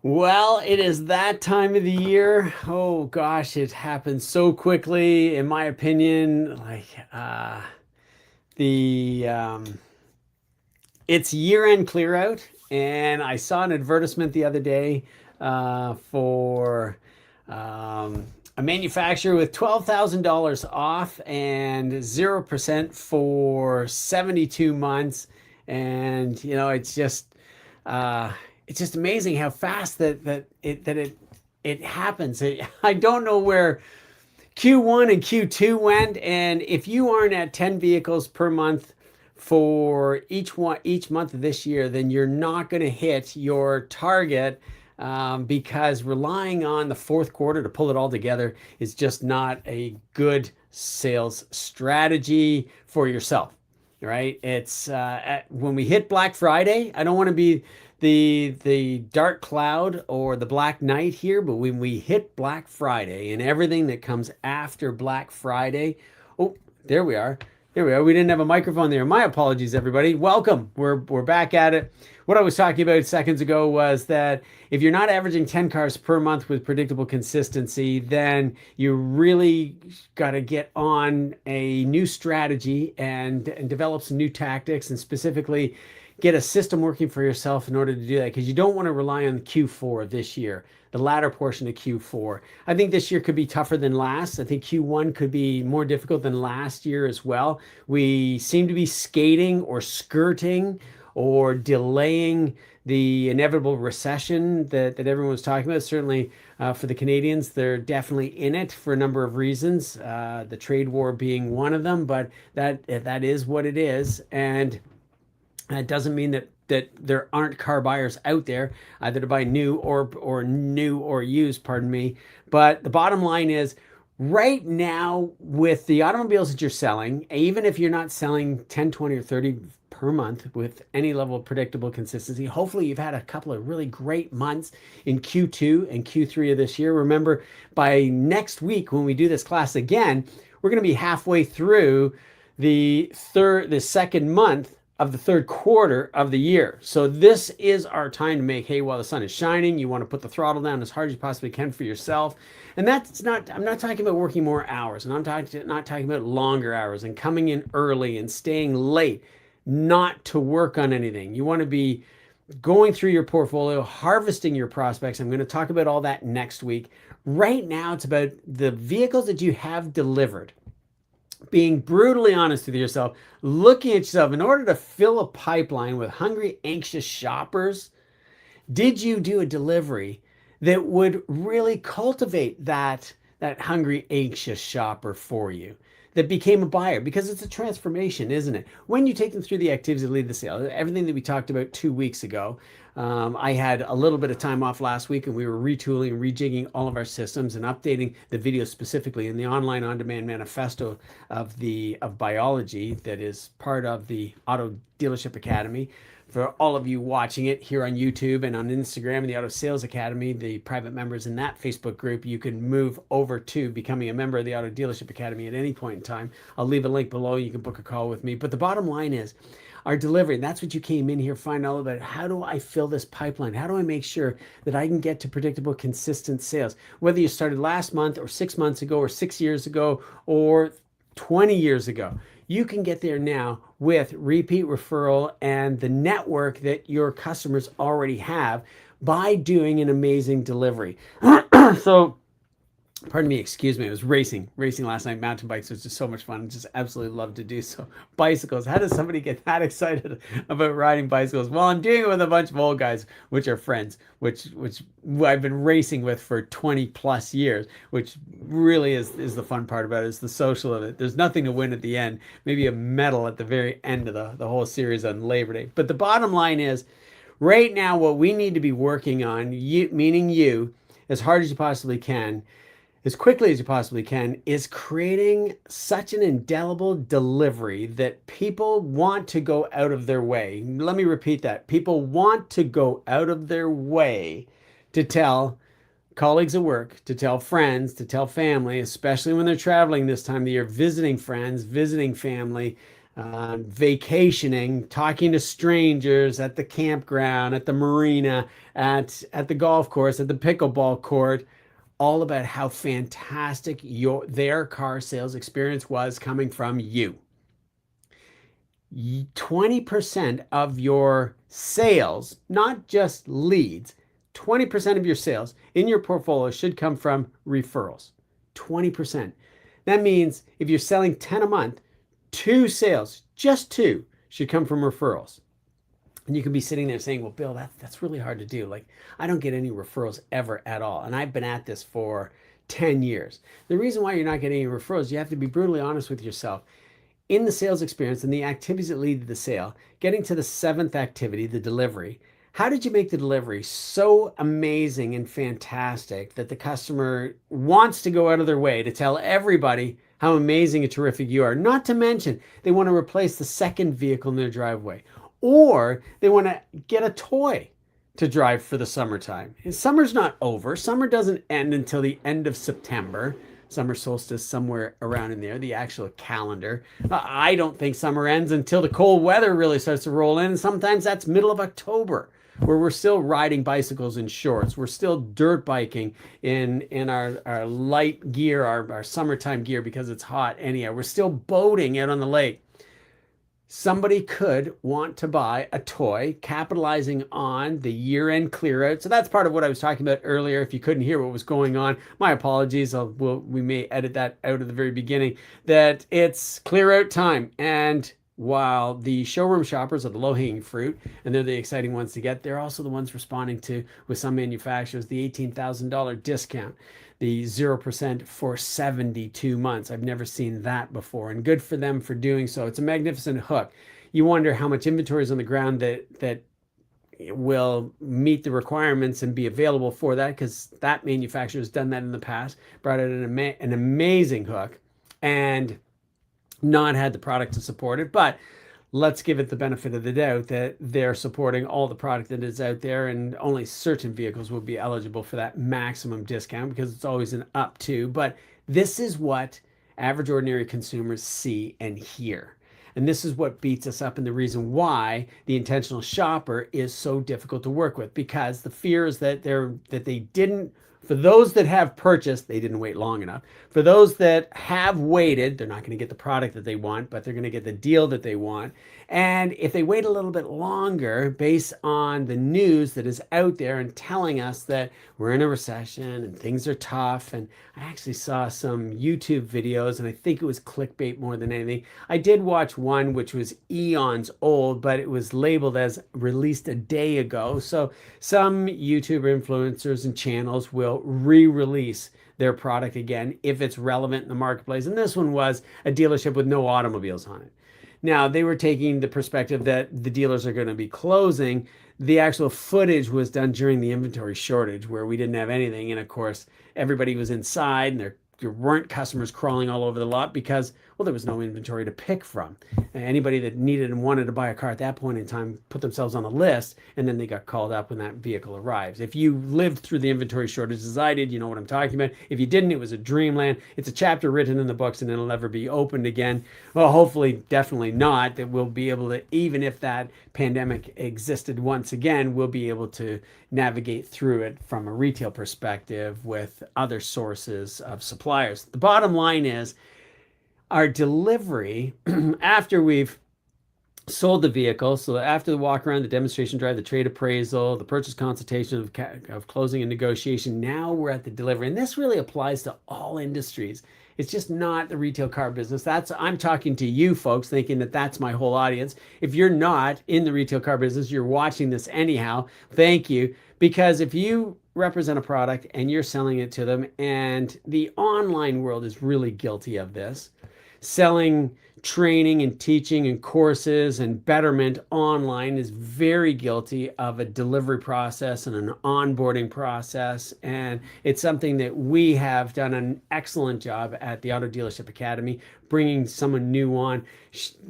Well, it is that time of the year. Oh gosh, it happens so quickly, in my opinion. The it's year-end clear out, and I saw an advertisement the other day for a manufacturer with $12,000 off and 0% for 72 months. And uh, it's just amazing how fast it happens. I don't know where Q1 and Q2 went, and if you aren't at 10 vehicles per month for each month of this year, then you're not going to hit your target, because relying on the fourth quarter to pull it all together is just not a good sales strategy for yourself. Right? It's when we hit Black Friday, I don't want to be the dark cloud or the black night here, but when we hit Black Friday and everything that comes after Black Friday, oh, there we are. There we are. We didn't have a microphone there. My apologies, everybody. Welcome. We're back at it. What I was talking about seconds ago was that if you're not averaging 10 cars per month with predictable consistency, then you really got to get on a new strategy and develop some new tactics, and specifically get a system working for yourself in order to do that, because you don't want to rely on the Q4 this year, the latter portion of Q4. I think this year could be tougher than last. I think Q1 could be more difficult than last year as well. We seem to be skating or skirting or delaying the inevitable recession that everyone was talking about. Certainly for the Canadians, they're definitely in it for a number of reasons, the trade war being one of them, but that is what it is. And that doesn't mean that there aren't car buyers out there, either to buy new or used, pardon me. But the bottom line is, right now, with the automobiles that you're selling, even if you're not selling 10, 20, or 30 per month with any level of predictable consistency, hopefully you've had a couple of really great months in Q2 and Q3 of this year. Remember, by next week when we do this class again, we're going to be halfway through the second month of the third quarter of the year. So this is our time to make hay while the sun is shining. You want to put the throttle down as hard as you possibly can for yourself. And I'm not talking about working more hours, and I'm not talking about longer hours and coming in early and staying late, not to work on anything. You want to be going through your portfolio, harvesting your prospects. I'm going to talk about all that next week. Right now, it's about the vehicles that you have delivered, being brutally honest with yourself, looking at yourself in order to fill a pipeline with hungry, anxious shoppers. Did you do a delivery that would really cultivate that hungry, anxious shopper for you, that became a buyer? Because it's a transformation, isn't it? When you take them through the activities that lead the sale, everything that we talked about 2 weeks ago. I had a little bit of time off last week, and we were retooling and rejigging all of our systems and updating the videos, specifically in the online on-demand manifesto of biology that is part of the Auto Dealership Academy. For all of you watching it here on YouTube and on Instagram and the Auto Sales Academy, the private members in that Facebook group, you can move over to becoming a member of the Auto Dealership Academy at any point in time. I'll leave a link below. You can book a call with me. But the bottom line is, our delivery, and that's what you came in here finding all about. How do I fill this pipeline? How do I make sure that I can get to predictable, consistent sales? Whether you started last month or 6 months ago or 6 years ago or 20 years ago, you can get there now with repeat referral and the network that your customers already have by doing an amazing delivery. So, pardon me, excuse me, I was racing last night. Mountain bikes was just so much fun. Just absolutely love to do so. Bicycles, how does somebody get that excited about riding bicycles? Well, I'm doing it with a bunch of old guys, which are friends, which I've been racing with for 20 plus years, which really is the fun part about it, is the social of it. There's nothing to win at the end, maybe a medal at the very end of the whole series on Labor Day. But the bottom line is, right now, what we need to be working on, you, meaning you, as hard as you possibly can, as quickly as you possibly can, is creating such an indelible delivery that people want to go out of their way. Let me repeat that. People want to go out of their way to tell colleagues at work, to tell friends, to tell family, especially when they're traveling this time of the year, visiting friends, visiting family, vacationing, talking to strangers at the campground, at the marina, at the golf course, at the pickleball court, all about how fantastic their car sales experience was coming from you. 20% of your sales, not just leads, 20% of your sales in your portfolio should come from referrals. 20%. That means if you're selling 10 a month, two sales, just two, should come from referrals. And you can be sitting there saying, well, Bill, that's really hard to do. Like, I don't get any referrals ever at all. And I've been at this for 10 years. The reason why you're not getting any referrals, you have to be brutally honest with yourself. In the sales experience and the activities that lead to the sale, getting to the seventh activity, the delivery, how did you make the delivery so amazing and fantastic that the customer wants to go out of their way to tell everybody how amazing and terrific you are? Not to mention, they want to replace the second vehicle in their driveway, or they want to get a toy to drive for the summertime. Summer's not over. Summer doesn't end until the end of September. Summer solstice somewhere around in there, the actual calendar. I don't think summer ends until the cold weather really starts to roll in. And sometimes that's middle of October, where we're still riding bicycles in shorts. We're still dirt biking in our light gear, our summertime gear, because it's hot anyhow. We're still boating out on the lake. Somebody could want to buy a toy, capitalizing on the year-end clear out. So that's part of what I was talking about earlier. If you couldn't hear what was going on, my apologies. We may edit that out at the very beginning, that it's clear out time. And while the showroom shoppers are the low-hanging fruit, and they're the exciting ones to get, they're also the ones responding to, with some manufacturers, the $18,000 discount, the 0% for 72 months. I've never seen that before, and good for them for doing so. It's a magnificent hook. You wonder how much inventory is on the ground that will meet the requirements and be available for that, because that manufacturer has done that in the past, brought out an amazing hook, and not had the product to support it. But let's give it the benefit of the doubt that they're supporting all the product that is out there, and only certain vehicles will be eligible for that maximum discount, because it's always an up to. But this is what average ordinary consumers see and hear. And this is what beats us up, and the reason why the intentional shopper is so difficult to work with, because the fear is that they didn't, for those that have purchased, they didn't wait long enough. For those that have waited, they're not going to get the product that they want, but they're going to get the deal that they want. And if they wait a little bit longer, based on the news that is out there and telling us that we're in a recession and things are tough, and I actually saw some YouTube videos, and I think it was clickbait more than anything. I did watch one which was eons old, but it was labeled as released a day ago. So some YouTuber influencers and channels will re-release their product again if it's relevant in the marketplace. And this one was a dealership with no automobiles on it. Now, they were taking the perspective that the dealers are going to be closing. The actual footage was done during the inventory shortage, where we didn't have anything. And of course, everybody was inside, and there weren't customers crawling all over the lot because, well, there was no inventory to pick from. Anybody that needed and wanted to buy a car at that point in time put themselves on a list, and then they got called up when that vehicle arrives. If you lived through the inventory shortage as I did, you know what I'm talking about. If you didn't, it was a dreamland. It's a chapter written in the books, and it'll never be opened again. Well, hopefully, definitely not. That we'll be able to, even if that pandemic existed once again, we'll be able to navigate through it from a retail perspective with other sources of suppliers. The bottom line is, our delivery after we've sold the vehicle, so after the walk around, the demonstration drive, the trade appraisal, the purchase consultation of closing and negotiation, now we're at the delivery. And this really applies to all industries. It's just not the retail car business. I'm talking to you folks thinking that that's my whole audience. If you're not in the retail car business, you're watching this anyhow, thank you. Because if you represent a product and you're selling it to them, and the online world is really guilty of this, selling training and teaching and courses and betterment online is very guilty of a delivery process and an onboarding process. And it's something that we have done an excellent job at the Auto Dealership Academy, bringing someone new on,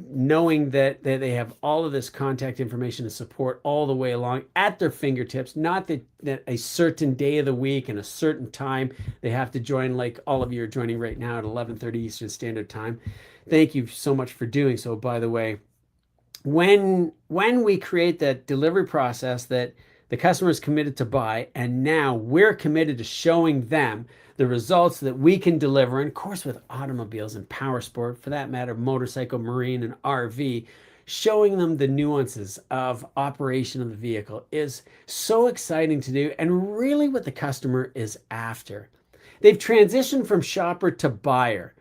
knowing that they have all of this contact information and support all the way along at their fingertips. Not that a certain day of the week and a certain time they have to join, like all of you are joining right now at 11:30 Eastern Standard Time. Thank you so much for doing so, by the way. When we create that delivery process that the customer is committed to buy, and now we're committed to showing them the results that we can deliver, and of course with automobiles and power sport, for that matter, motorcycle, marine, and RV, showing them the nuances of operation of the vehicle is so exciting to do, and really what the customer is after. They've transitioned from shopper to buyer.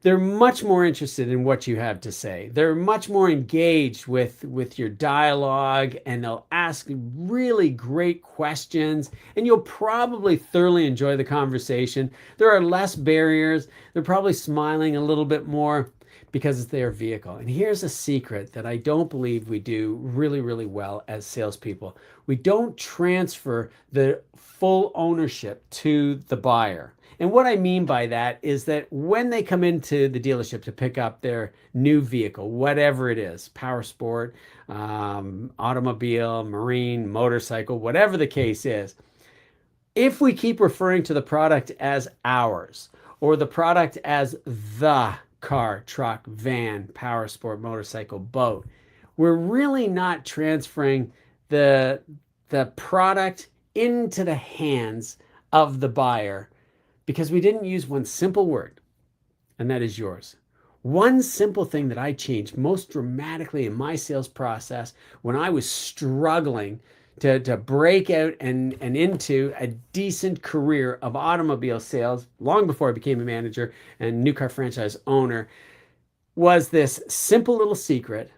They're much more interested in what you have to say. They're much more engaged with your dialogue, and they'll ask really great questions, and you'll probably thoroughly enjoy the conversation. There are less barriers. They're probably smiling a little bit more because it's their vehicle. And here's a secret that I don't believe we do really, really well as salespeople. We don't transfer the full ownership to the buyer. And what I mean by that is that when they come into the dealership to pick up their new vehicle, whatever it is, power sport, automobile, marine, motorcycle, whatever the case is, if we keep referring to the product as ours, or the product as the car, truck, van, power sport, motorcycle, boat, we're really not transferring the product into the hands of the buyer, because we didn't use one simple word, and that is yours. One simple thing that I changed most dramatically in my sales process when I was struggling to break out and into a decent career of automobile sales long before I became a manager and new car franchise owner was this simple little secret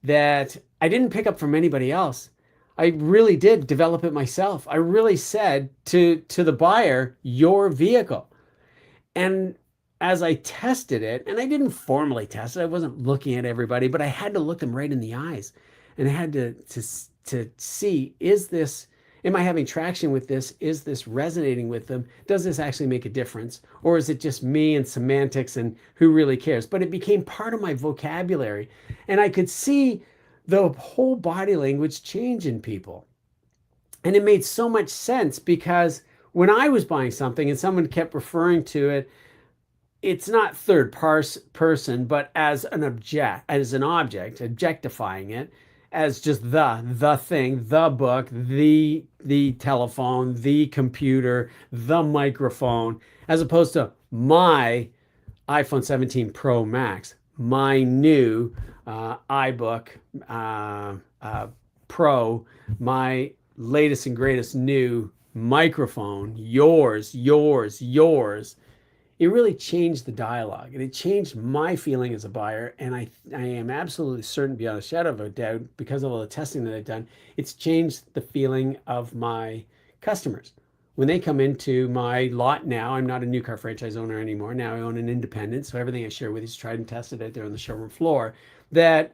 that I didn't pick up from anybody else. I really did develop it myself. I really said to the buyer, your vehicle. And as I tested it, and I didn't formally test it, I wasn't looking at everybody, but I had to look them right in the eyes. And I had to see, am I having traction with this? Is this resonating with them? Does this actually make a difference? Or is it just me and semantics and who really cares? But it became part of my vocabulary. And I could see the whole body language change in people. And it made so much sense, because when I was buying something and someone kept referring to it, it's not third person, but as an object, objectifying it as just the thing, the book, the telephone, the computer, the microphone, as opposed to my iPhone 17 Pro Max, my new iBook Pro, my latest and greatest new microphone, yours. It really changed the dialogue, and it changed my feeling as a buyer. And I am absolutely certain, beyond a shadow of a doubt, because of all the testing that I've done, it's changed the feeling of my customers. When they come into my lot now, I'm not a new car franchise owner anymore. Now I own an independent, so everything I share with you is tried and tested out there on the showroom floor. That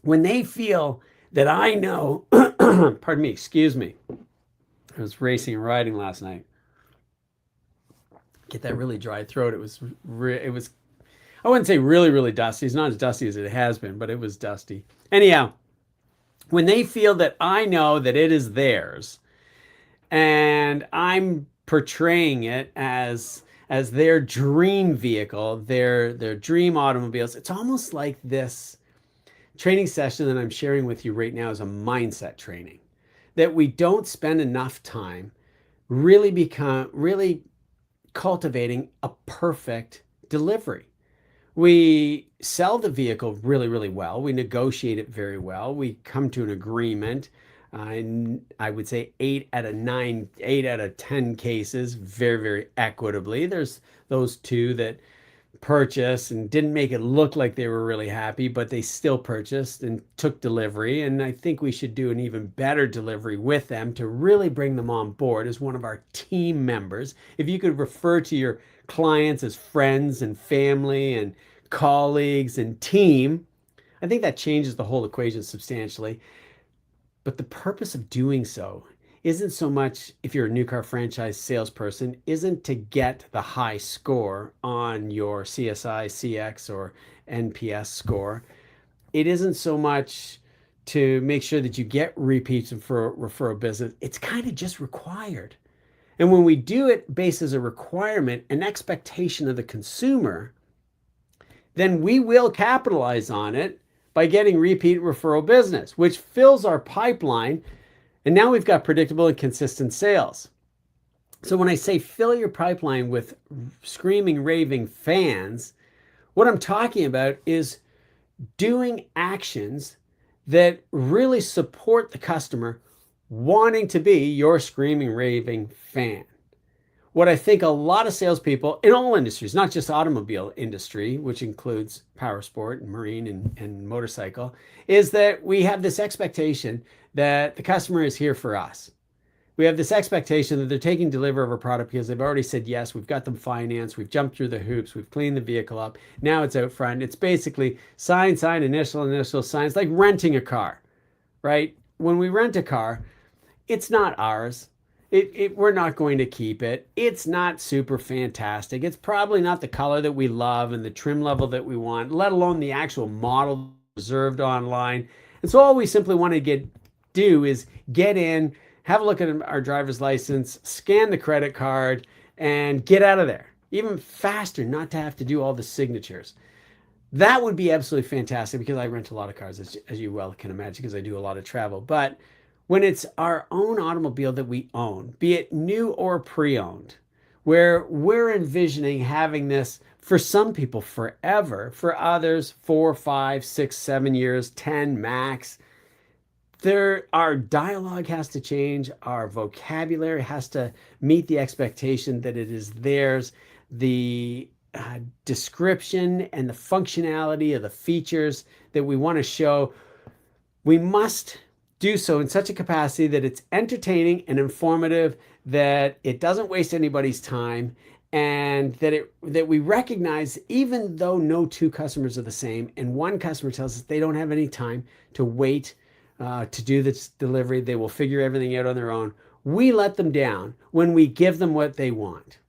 when they feel that I know, pardon me, excuse me, I was racing and riding last night. Get that really dry throat. It was, I wouldn't say really, really dusty. It's not as dusty as it has been, but it was dusty. Anyhow, when they feel that I know that it is theirs, and I'm portraying it as their dream vehicle, their dream automobiles, it's almost like this training session that I'm sharing with you right now is a mindset training, that we don't spend enough time really cultivating a perfect delivery. We sell the vehicle really, really well. We negotiate it very well. We come to an agreement. And I would say 8 out of 10 cases, very, very equitably. There's those two that purchase and didn't make it look like they were really happy, but they still purchased and took delivery. And I think we should do an even better delivery with them to really bring them on board as one of our team members. If you could refer to your clients as friends and family and colleagues and team, I think that changes the whole equation substantially. But the purpose of doing so isn't so much, if you're a new car franchise salesperson, isn't to get the high score on your CSI, CX, or NPS score. It isn't so much to make sure that you get repeats and for referral business. It's kind of just required. And when we do it based as a requirement, an expectation of the consumer, then we will capitalize on it by getting repeat referral business, which fills our pipeline. And now we've got predictable and consistent sales. So when I say fill your pipeline with screaming, raving fans, what I'm talking about is doing actions that really support the customer wanting to be your screaming, raving fan. What I think a lot of salespeople in all industries, not just automobile industry, which includes power sport and marine and motorcycle, is that we have this expectation that the customer is here for us. We have this expectation that they're taking delivery of our product because they've already said yes. We've got them financed. We've jumped through the hoops. We've cleaned the vehicle up. Now it's out front. It's basically sign, initial, signs, like renting a car, right? When we rent a car, it's not ours. We're not going to keep it. It's not super fantastic. It's probably not the color that we love and the trim level that we want, let alone the actual model reserved online. And so all we simply want to do is get in, have a look at our driver's license, scan the credit card, and get out of there. Even faster, not to have to do all the signatures. That would be absolutely fantastic because I rent a lot of cars, as you well can imagine, because I do a lot of travel. But when it's our own automobile that we own, be it new or pre-owned, where we're envisioning having this for some people forever, for others 4, 5, 6, 7 years, 10 max. Our dialogue has to change. Our vocabulary has to meet the expectation that it is theirs. The description and the functionality of the features that we want to show, we must do so in such a capacity that it's entertaining and informative, that it doesn't waste anybody's time, and that we recognize, even though no two customers are the same, and one customer tells us they don't have any time to wait to do this delivery, they will figure everything out on their own. We let them down when we give them what they want.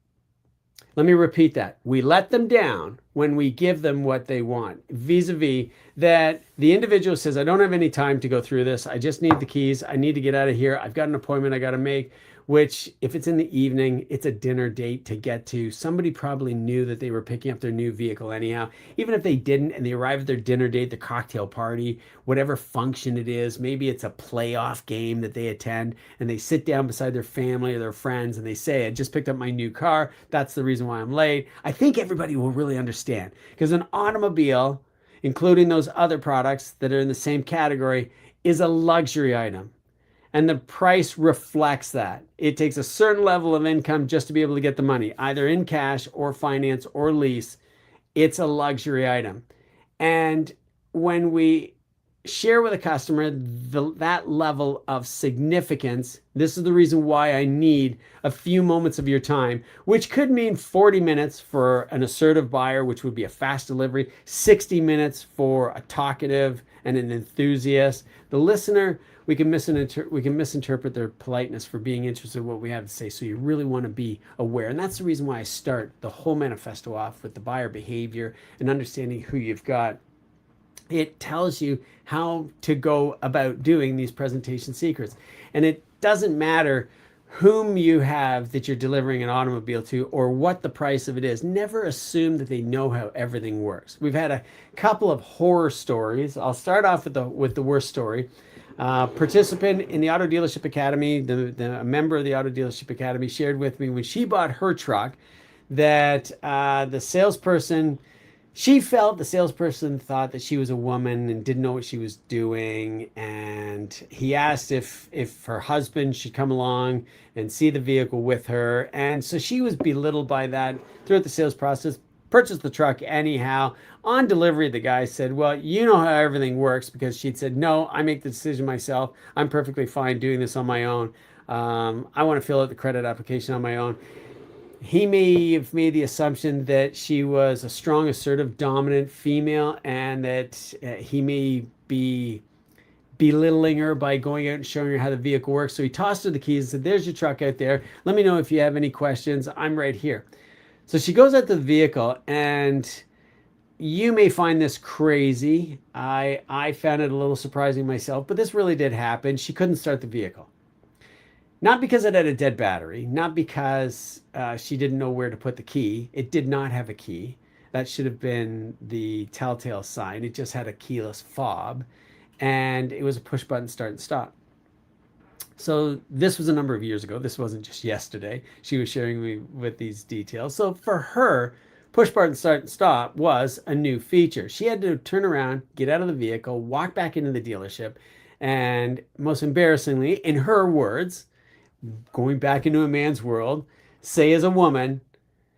Let me repeat that. We let them down when we give them what they want, vis-a-vis that the individual says, I don't have any time to go through this. I just need the keys. I need to get out of here. I've got an appointment I got to make, which if it's in the evening, it's a dinner date to get to. Somebody probably knew that they were picking up their new vehicle anyhow. Even if they didn't and they arrive at their dinner date, the cocktail party, whatever function it is, maybe it's a playoff game that they attend, and they sit down beside their family or their friends and they say, I just picked up my new car. That's the reason why I'm late. I think everybody will really understand, because an automobile, including those other products that are in the same category, is a luxury item. And the price reflects that. It takes a certain level of income just to be able to get the money, either in cash or finance or lease. It's a luxury item. And when we share with a customer that level of significance, this is the reason why I need a few moments of your time, which could mean 40 minutes for an assertive buyer, which would be a fast delivery, 60 minutes for a talkative and an enthusiast. The listener, we can misinterpret their politeness for being interested in what we have to say. So you really want to be aware. And that's the reason why I start the whole manifesto off with the buyer behavior and understanding who you've got. It tells you how to go about doing these presentation secrets. And it doesn't matter whom you have that you're delivering an automobile to or what the price of it is. Never assume that they know how everything works. We've had a couple of horror stories. I'll start off with the worst story. Participant in the Auto Dealership Academy, a member of the Auto Dealership Academy, shared with me when she bought her truck that she felt the salesperson thought that she was a woman and didn't know what she was doing. And he asked if her husband should come along and see the vehicle with her. And so she was belittled by that throughout the sales process, purchased the truck anyhow. On delivery, the guy said, well, you know how everything works, because she'd said, no, I make the decision myself. I'm perfectly fine doing this on my own. I want to fill out the credit application on my own. He may have made the assumption that she was a strong, assertive, dominant female, and that he may be belittling her by going out and showing her how the vehicle works. So he tossed her the keys and said, there's your truck out there. Let me know if you have any questions. I'm right here. So she goes out to the vehicle, and you may find this crazy. I found it a little surprising myself, but this really did happen. She couldn't start the vehicle. Not because it had a dead battery, not because she didn't know where to put the key. It did not have a key. That should have been the telltale sign. It just had a keyless fob, and it was a push button start and stop. So this was a number of years ago. This wasn't just yesterday. She was sharing me with these details. So for her, push button start and stop was a new feature. She had to turn around, get out of the vehicle, walk back into the dealership, and most embarrassingly, in her words, going back into a man's world, say as a woman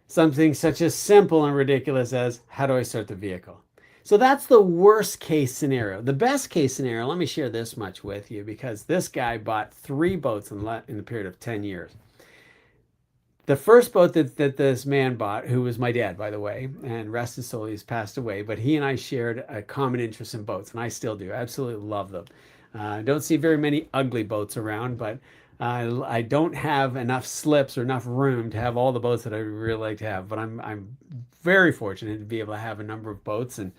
something such as simple and ridiculous as, how do I start the vehicle? So that's the worst case scenario. The best case scenario, let me share this much with you, because this guy bought 3 boats in the period of 10 years. The first boat that this man bought, who was my dad, by the way, and rest his soul, he's passed away, but he and I shared a common interest in boats, and I still do. I absolutely love them. I don't see very many ugly boats around, but I don't have enough slips or enough room to have all the boats that I really like to have. But I'm very fortunate to be able to have a number of boats. And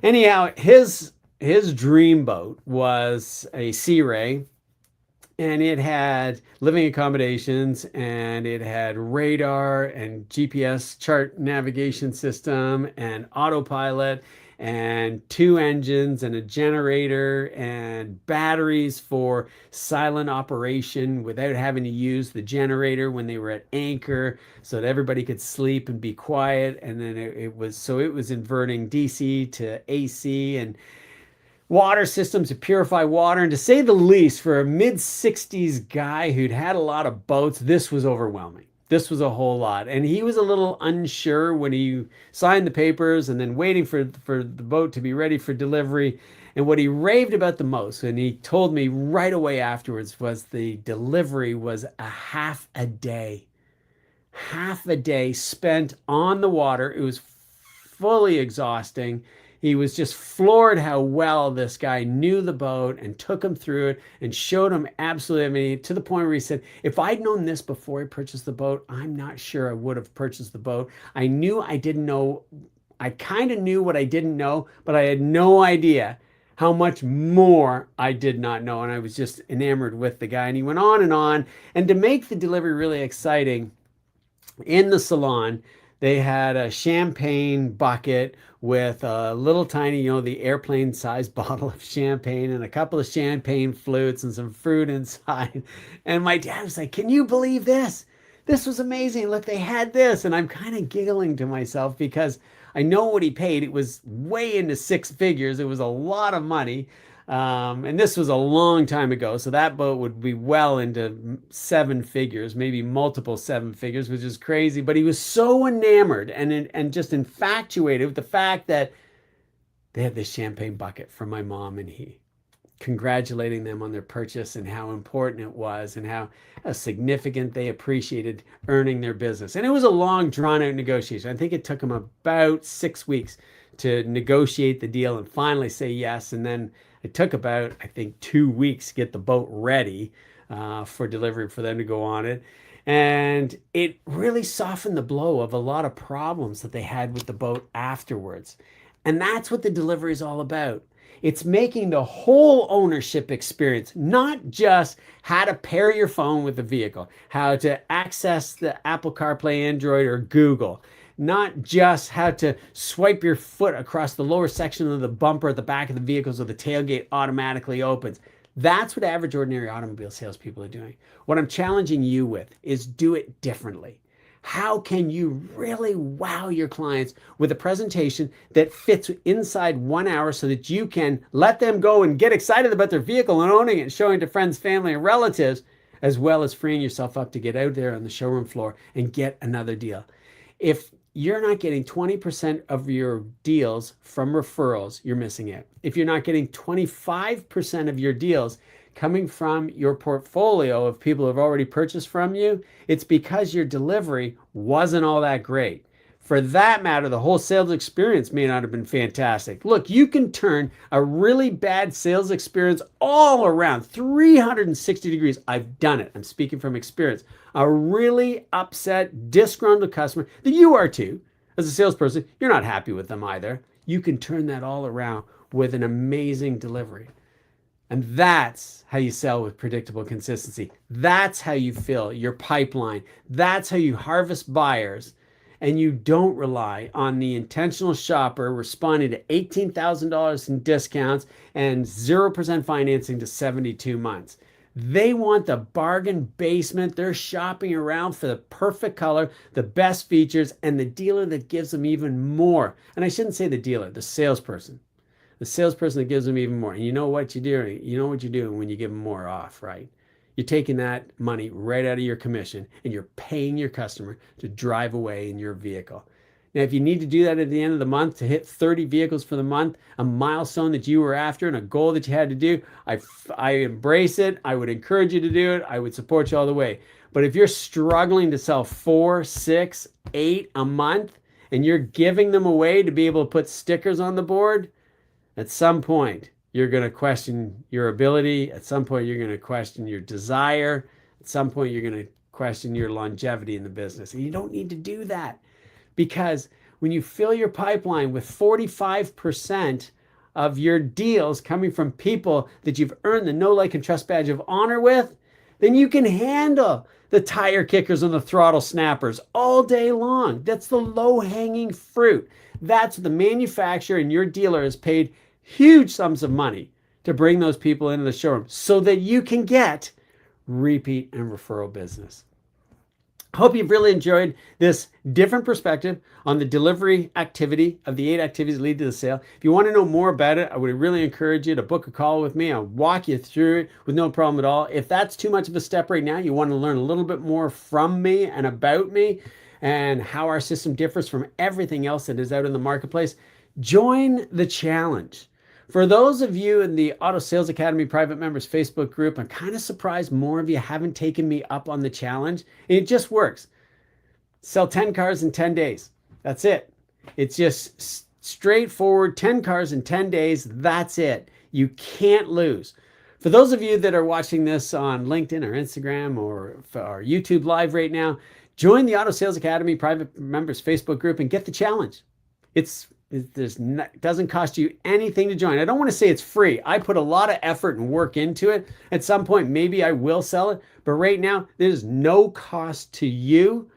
anyhow, his dream boat was a Sea Ray, and it had living accommodations, and it had radar and GPS chart navigation system and autopilot and 2 engines and a generator and batteries for silent operation without having to use the generator when they were at anchor, so that everybody could sleep and be quiet. And then it was inverting DC to AC and water systems to purify water. And to say the least, for a mid-60s guy who'd had a lot of boats, this was overwhelming. This was a whole lot. And he was a little unsure when he signed the papers and then waiting for the boat to be ready for delivery. And what he raved about the most, and he told me right away afterwards, was the delivery was a half a day. Half a day spent on the water. It was fully exhausting. He was just floored how well this guy knew the boat and took him through it and showed him absolutely, I mean, to the point where he said, if I'd known this before I purchased the boat, I'm not sure I would have purchased the boat. I knew I didn't know, I kind of knew what I didn't know, but I had no idea how much more I did not know. And I was just enamored with the guy. And he went on and on. And to make the delivery really exciting, in the salon, they had a champagne bucket with a little tiny, the airplane sized bottle of champagne and a couple of champagne flutes and some fruit inside. And my dad was like, can you believe this? This was amazing. Look, they had this. And I'm kind of giggling to myself because I know what he paid. It was way into 6 figures. It was a lot of money. And this was a long time ago, so that boat would be well into 7 figures, maybe multiple 7 figures, which is crazy. But he was so enamored and just infatuated with the fact that they had this champagne bucket for my mom and he, congratulating them on their purchase and how important it was and how significant they appreciated earning their business. And it was a long, drawn-out negotiation. I think it took them about 6 weeks to negotiate the deal and finally say yes. And then it took about, I think, 2 weeks to get the boat ready for delivery for them to go on it. And it really softened the blow of a lot of problems that they had with the boat afterwards. And that's what the delivery is all about. It's making the whole ownership experience, not just how to pair your phone with the vehicle, how to access the Apple CarPlay, Android, or Google, not just how to swipe your foot across the lower section of the bumper at the back of the vehicle so the tailgate automatically opens. That's what average, ordinary automobile salespeople are doing. What I'm challenging you with is do it differently. How can you really wow your clients with a presentation that fits inside 1 hour so that you can let them go and get excited about their vehicle and owning it and showing it to friends, family, and relatives, as well as freeing yourself up to get out there on the showroom floor and get another deal? If you're not getting 20% of your deals from referrals, you're missing it. If you're not getting 25% of your deals coming from your portfolio of people who have already purchased from you, it's because your delivery wasn't all that great. For that matter, the whole sales experience may not have been fantastic. Look, you can turn a really bad sales experience all around 360 degrees. I've done it. I'm speaking from experience. A really upset, disgruntled customer that you are too, as a salesperson, you're not happy with them either. You can turn that all around with an amazing delivery. And that's how you sell with predictable consistency. That's how you fill your pipeline. That's how you harvest buyers. and you don't rely on the intentional shopper responding to $18,000 in discounts and 0% financing to 72 months. They want the bargain basement. They're shopping around for the perfect color, the best features, and the dealer that gives them even more. And I shouldn't say the dealer, the salesperson. The salesperson that gives them even more. And you know what you're doing? You know what you're doing when you give them more off, right? You're taking that money right out of your commission and you're paying your customer to drive away in your vehicle. Now, if you need to do that at the end of the month to hit 30 vehicles for the month, a milestone that you were after and a goal that you had to do, I embrace it. I would encourage you to do it. I would support you all the way. But if you're struggling to sell 4, 6, 8 a month and you're giving them away to be able to put stickers on the board, at some point, you're going to question your ability. At some point, you're going to question your desire. At some point, you're going to question your longevity in the business. And you don't need to do that, because when you fill your pipeline with 45% of your deals coming from people that you've earned the know, like, and trust badge of honor with, then you can handle the tire kickers and the throttle snappers all day long. That's the low-hanging fruit. That's the manufacturer and your dealer has paid huge sums of money to bring those people into the showroom so that you can get repeat and referral business. I hope you've really enjoyed this different perspective on the delivery activity of the 8 activities that lead to the sale. If you want to know more about it, I would really encourage you to book a call with me. I'll walk you through it with no problem at all. If that's too much of a step right now, you want to learn a little bit more from me and about me and how our system differs from everything else that is out in the marketplace, join the challenge. For those of you in the Auto Sales Academy private members Facebook group, I'm kind of surprised more of you haven't taken me up on the challenge. It just works. Sell 10 cars in 10 days. That's it. It's just straightforward, 10 cars in 10 days. That's it. You can't lose. For those of you that are watching this on LinkedIn or Instagram or YouTube Live right now, join the Auto Sales Academy private members Facebook group and get the challenge. It doesn't cost you anything to join. I don't want to say it's free. I put a lot of effort and work into it. At some point, maybe I will sell it. But right now, there's no cost to you.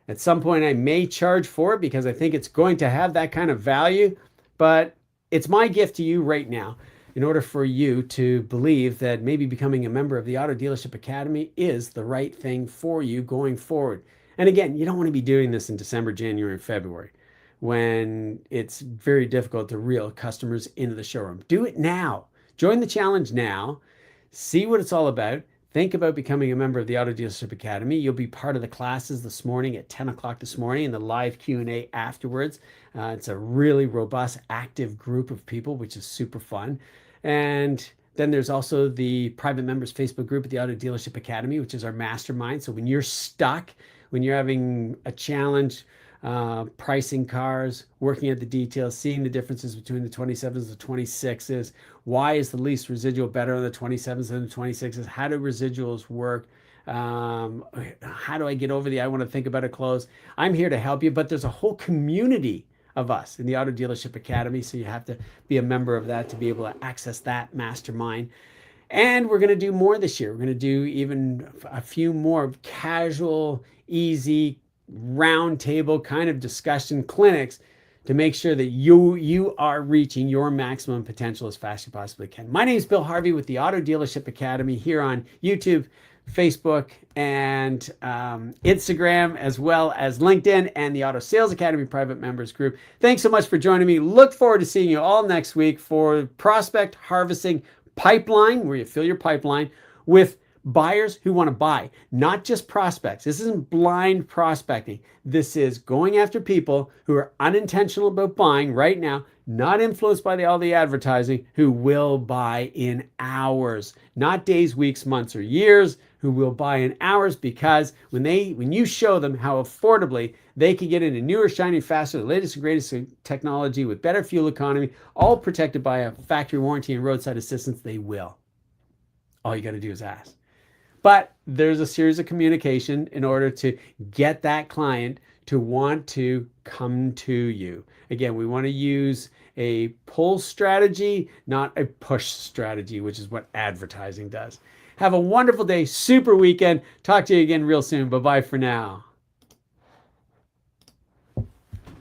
At some point, I may charge for it because I think it's going to have that kind of value. But it's my gift to you right now in order for you to believe that maybe becoming a member of the Auto Dealership Academy is the right thing for you going forward. And again, you don't want to be doing this in December, January, and February, when it's very difficult to reel customers into the showroom. Do it now. Join the challenge now. See what it's all about. Think about becoming a member of the Auto Dealership Academy. You'll be part of the classes this morning at 10 o'clock this morning and the live Q&A afterwards. It's a really robust, active group of people, which is super fun. And then there's also the private members Facebook group at the Auto Dealership Academy, which is our mastermind. So when you're stuck, when you're having a challenge, pricing cars, working at the details, seeing the differences between the 27s and the 26s. Why is the lease residual better on the 27s than the 26s? How do residuals work? How do I get over the I want to think about it close? I'm here to help you, but there's a whole community of us in the Auto Dealership Academy, so you have to be a member of that to be able to access that mastermind. And we're going to do more this year. We're going to do even a few more casual, easy, roundtable kind of discussion clinics to make sure that you are reaching your maximum potential as fast as you possibly can. My name is Bill Harvey with the Auto Dealership Academy here on YouTube, Facebook, and Instagram, as well as LinkedIn and the Auto Sales Academy private members group. Thanks so much for joining me. Look forward to seeing you all next week for Prospect Harvesting Pipeline, where you fill your pipeline with buyers who want to buy, not just prospects. This isn't blind prospecting. This is going after people who are unintentional about buying right now, not influenced by all the advertising, who will buy in hours, not days, weeks, months, or years, who will buy in hours, because when you show them how affordably they can get into newer, shiny, faster, the latest and greatest technology with better fuel economy, all protected by a factory warranty and roadside assistance, they will. All you got to do is ask. But there's a series of communication in order to get that client to want to come to you. Again, we want to use a pull strategy, not a push strategy, which is what advertising does. Have a wonderful day, super weekend. Talk to you again real soon. Bye-bye for now.